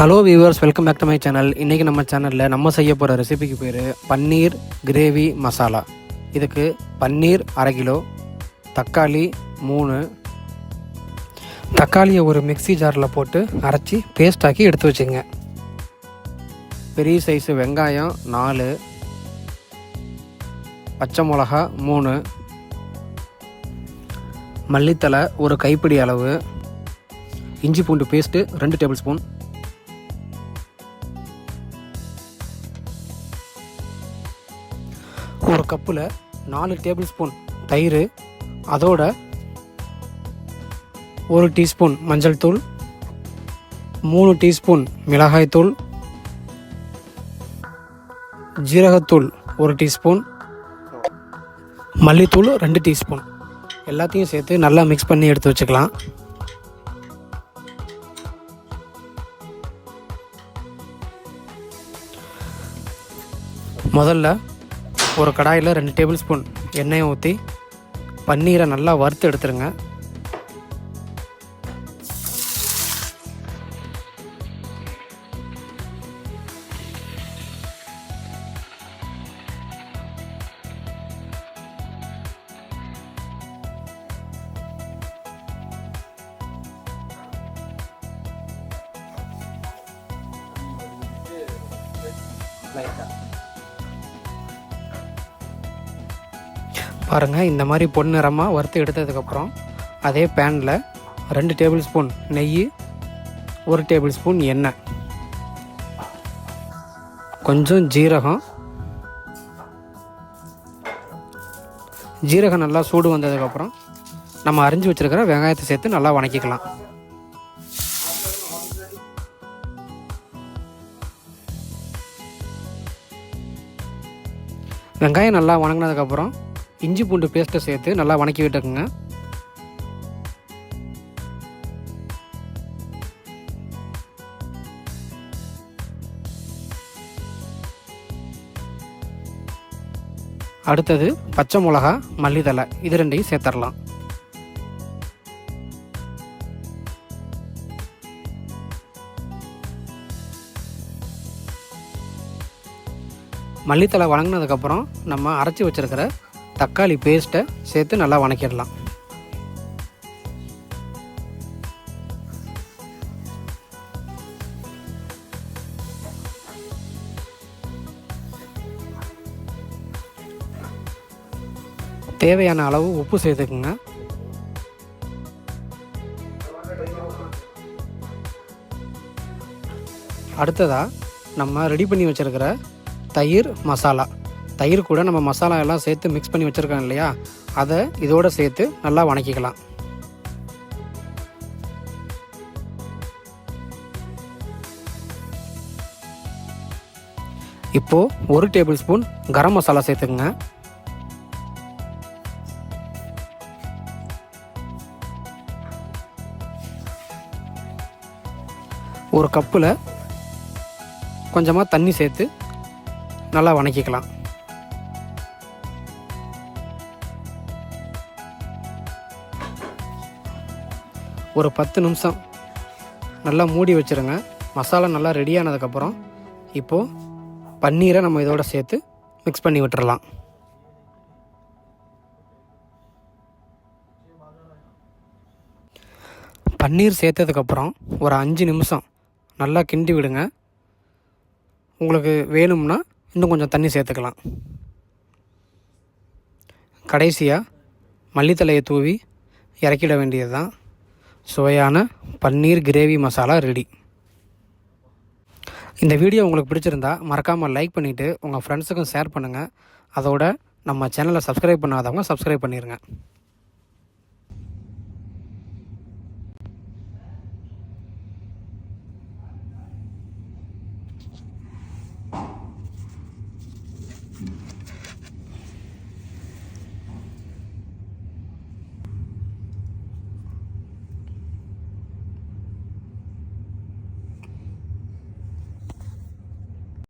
Hello viewers, welcome back to my channel. இன்றைக்கி நம்ம சேனலில் நம்ம செய்ய போகிற ரெசிபிக்கு பேர் பன்னீர் கிரேவி மசாலா. இதுக்கு பன்னீர் 1/2 கிலோ, தக்காளி 3, தக்காளியை ஒரு மிக்ஸி ஜாரில் போட்டு அரைச்சி பேஸ்டாக்கி எடுத்து வச்சுங்க. பெரிய சைஸு வெங்காயம் 4, பச்சை மிளகா 3, மல்லித்தலை ஒரு கைப்பிடி அளவு, இஞ்சி பூண்டு பேஸ்ட்டு 2 டேபிள் ஸ்பூன், ஒரு கப்பில் 4 டேபிள் ஸ்பூன் தயிர், அதோட 1 டீஸ்பூன் மஞ்சள் தூள், 3 டீஸ்பூன் மிளகாய் தூள், ஜீரகத்தூள் 1 டீஸ்பூன், மல்லித்தூள் 2 டீஸ்பூன் எல்லாத்தையும் சேர்த்து நல்லா மிக்ஸ் பண்ணி எடுத்து வச்சுக்கலாம். முதல்ல ஒரு கடாயில் 2 டேபிள் ஸ்பூன் எண்ணெயை ஊற்றி பன்னீரை நல்லா வறுத்து எடுத்துருங்க. பாருங்கள், இந்த மாதிரி பொன்னிறமாக வறுத்து எடுத்ததுக்கப்புறம் அதே பேனில் 2 டேபிள் ஸ்பூன் நெய், 1 டேபிள் ஸ்பூன் எண்ணெய், கொஞ்சம் ஜீரகம் நல்லா சூடு வந்ததுக்கப்புறம் நம்ம அரிஞ்சு வச்சுருக்கிற வெங்காயத்தை சேர்த்து நல்லா வணக்கிக்கலாம். வெங்காயம் நல்லா வணங்கினதுக்கப்புறம் இஞ்சி பூண்டு பேஸ்ட்டை சேர்த்து நல்லா வணக்கி விட்டுக்குங்க. அடுத்தது பச்சை மிளகா, மல்லித்தலை இது 2ஐயும் சேர்த்துடலாம். மல்லித்தலை வணங்கினதுக்கப்புறம் நம்ம அரைச்சி வச்சுருக்கிற தக்காளி பேஸ்ட்டை சேர்த்து நல்லா வணக்கிடலாம். தேவையான அளவு உப்பு சேர்த்துக்குங்க. அடுத்ததாக நம்ம ரெடி பண்ணி வச்சுருக்கிற தயிர் மசாலா, தயிர் கூட நம்ம மசாலா எல்லாம் சேர்த்து மிக்ஸ் பண்ணி வச்சுருக்கோம் இல்லையா, அதை இதோடு சேர்த்து நல்லா வணக்கிக்கலாம். இப்போது 1 டேபிள் ஸ்பூன் கரம் மசாலா சேர்த்துக்குங்க. ஒரு கப்பில் கொஞ்சமாக தண்ணி சேர்த்து நல்லா வணக்கிக்கலாம். ஒரு 10 நிமிஷம் நல்லா மூடி வச்சுருங்க. மசாலா நல்லா ரெடி ஆனதுக்கப்புறம் இப்போது பன்னீரை நம்ம இதோட சேர்த்து மிக்ஸ் பண்ணி விட்டுறலாம். பன்னீர் சேர்த்ததுக்கப்புறம் ஒரு 5 நிமிஷம் நல்லா கிண்டி விடுங்க. உங்களுக்கு வேணும்னா இன்னும் கொஞ்சம் தண்ணி சேர்த்துக்கலாம். கடைசியாக மல்லித்தலையை தூவி இறக்கிட வேண்டியது தான். சுவையான பன்னீர் கிரேவி மசாலா ரெடி. இந்த வீடியோ உங்களுக்கு பிடிச்சிருந்தா மறக்காமல் லைக் பண்ணிவிட்டு உங்கள் ஃப்ரெண்ட்ஸுக்கும் ஷேர் பண்ணுங்கள். அதோட நம்ம சேனலை சப்ஸ்கிரைப் பண்ணாதவங்க சப்ஸ்கிரைப் பண்ணிடுங்க.